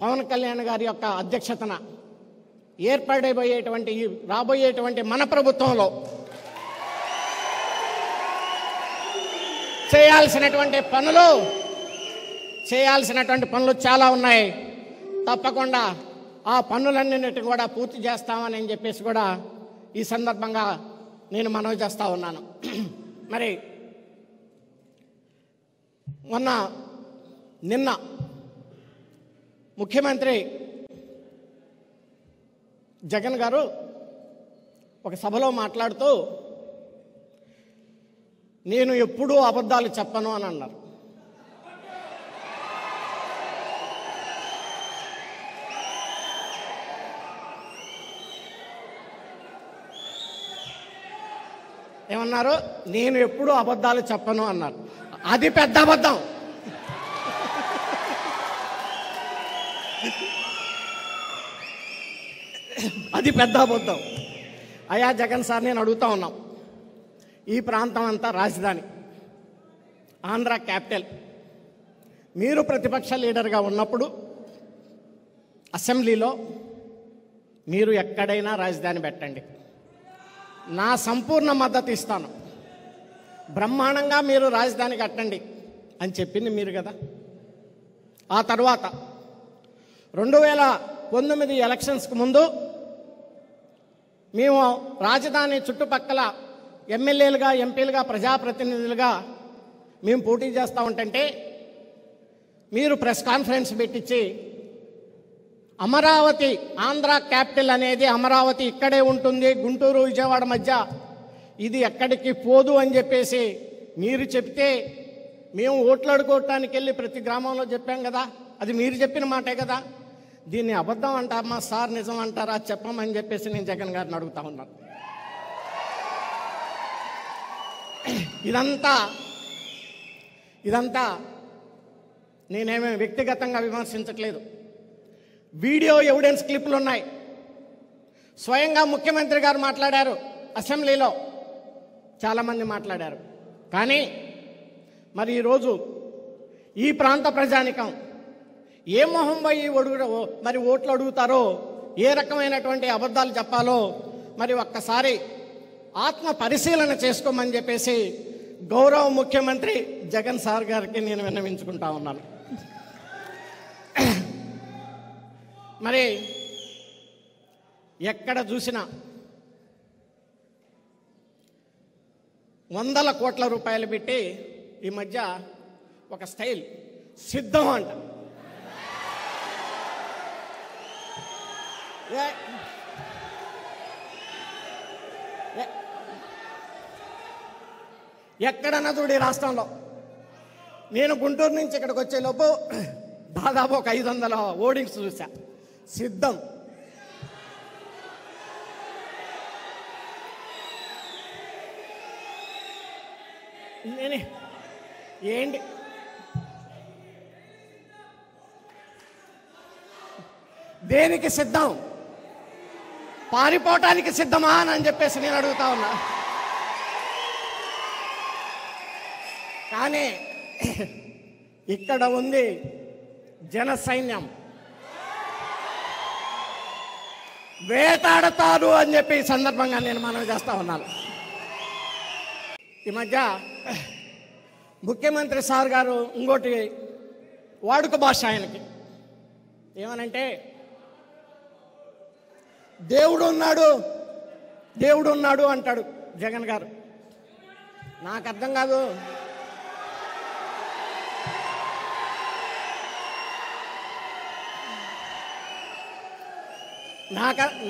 పవన్ కళ్యాణ్ గారి యొక్క అధ్యక్షతన ఏర్పడబోయేటువంటి రాబోయేటువంటి మన ప్రభుత్వంలో చేయాల్సినటువంటి పనులు చాలా ఉన్నాయి. తప్పకుండా ఆ పనులన్నింటినీ కూడా పూర్తి చేస్తామని చెప్పేసి కూడా ఈ సందర్భంగా నేను మనవి చేస్తూ ఉన్నాను. మరి నిన్న ముఖ్యమంత్రి జగన్ గారు ఒక సభలో మాట్లాడుతూ నేను ఎప్పుడూ అబద్ధాలు చెప్పను అని అన్నారు. ఏమన్నారు? నేను ఎప్పుడూ అబద్ధాలు చెప్పను అన్నారు. అది పెద్ద అబద్ధం. అది పెద్ద అబద్ధం. అయ్యా జగన్ సార్, నేను అడుగుతా ఉన్నాం, ఈ ప్రాంతం అంతా రాజధాని, ఆంధ్ర క్యాపిటల్. మీరు ప్రతిపక్ష లీడర్గా ఉన్నప్పుడు అసెంబ్లీలో మీరు ఎక్కడైనా రాజధాని పెట్టండి, నా సంపూర్ణ మద్దతు ఇస్తాను, బ్రహ్మాండంగా మీరు రాజధాని కట్టండి అని చెప్పింది మీరు కదా. ఆ తర్వాత 2019 ఎలక్షన్స్కి ముందు మేము రాజధాని చుట్టుపక్కల ఎమ్మెల్యేలుగా, ఎంపీలుగా, ప్రజాప్రతినిధులుగా మేము పోటీ చేస్తూ ఉంటుంటే మీరు ప్రెస్ కాన్ఫరెన్స్ పెట్టించి అమరావతి, ఆంధ్ర క్యాపిటల్ అనేది అమరావతి ఇక్కడే ఉంటుంది, గుంటూరు విజయవాడ మధ్య, ఇది ఎక్కడికి పోదు అని చెప్పేసి మీరు చెప్తే మేము ఓట్లు అడుకోవటానికి వెళ్ళి ప్రతి గ్రామంలో చెప్పాం కదా. అది మీరు చెప్పిన మాటే కదా. దీన్ని అబద్ధం అంటారమ్మా సార్, నిజం అంటారా చెప్పమని చెప్పేసి నేను జగన్ గారిని అడుగుతా ఉన్నాను. ఇదంతా నేనేమీ వ్యక్తిగతంగా విమర్శించట్లేదు. వీడియో ఎవిడెన్స్ క్లిప్లు ఉన్నాయి. స్వయంగా ముఖ్యమంత్రి గారు మాట్లాడారు, అసెంబ్లీలో చాలామంది మాట్లాడారు. కానీ మరి ఈరోజు ఈ ప్రాంత ప్రజానికం ఏ మొహం పోయి మరి ఓట్లు అడుగుతారో, ఏ రకమైనటువంటి అబద్ధాలు చెప్పాలో మరి ఒక్కసారి ఆత్మ పరిశీలన చేసుకోమని చెప్పేసి గౌరవ ముఖ్యమంత్రి జగన్ సార్ గారికి నేను విన్నవించుకుంటా ఉన్నాను. మరి ఎక్కడ చూసినా 100 కోట్ల రూపాయలు పెట్టి ఈ మధ్య ఒక స్టైల్ సిద్ధం అంట. ఎక్కడన్నా చూడు, రాష్ట్రంలో నేను గుంటూరు నుంచి ఇక్కడికి వచ్చేలోపు దాదాపు ఒక 500 హోర్డింగ్స్ చూసా. సిద్ధం. ఏంటి దేనికి సిద్ధం? పారిపోవటానికి సిద్ధమా అని చెప్పేసి నేను అడుగుతా ఉన్నా. కానీ ఇక్కడ ఉంది జన సైన్యం, వేటాడతారు అని చెప్పి ఈ సందర్భంగా నేను మనవి చేస్తా ఉన్నాను. ఈ మధ్య ముఖ్యమంత్రి సార్ గారు ఇంకోటి వాడుక భాష ఆయనకి ఏమనంటే, దేవుడు ఉన్నాడు అంటాడు జగన్ గారు. నాకు అర్థం కాదు.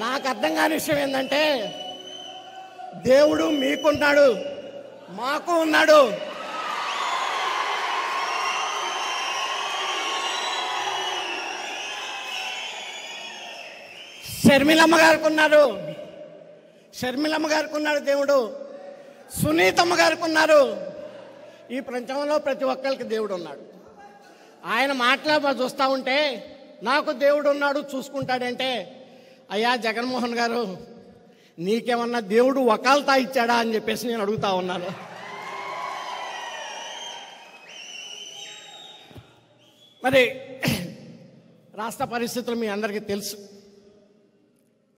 నాకు అర్థం కాని విషయం ఏంటంటే, దేవుడు మీకున్నాడు, మాకు ఉన్నాడు. షర్మిలమ్మ గారికి ఉన్నాడు దేవుడు, సునీతమ్మ గారికి ఉన్నారు. ఈ ప్రపంచంలో ప్రతి ఒక్కరికి దేవుడు ఉన్నాడు. ఆయన మాట్లాడ చూస్తూ ఉంటే నాకు దేవుడు ఉన్నాడు చూసుకుంటాడంటే, అయ్యా జగన్మోహన్ గారు, నీకేమన్నా దేవుడు వకాల్తా ఇచ్చాడా అని చెప్పేసి నేను అడుగుతా ఉన్నాను. మరి రాష్ట్ర పరిస్థితులు మీ అందరికీ తెలుసు.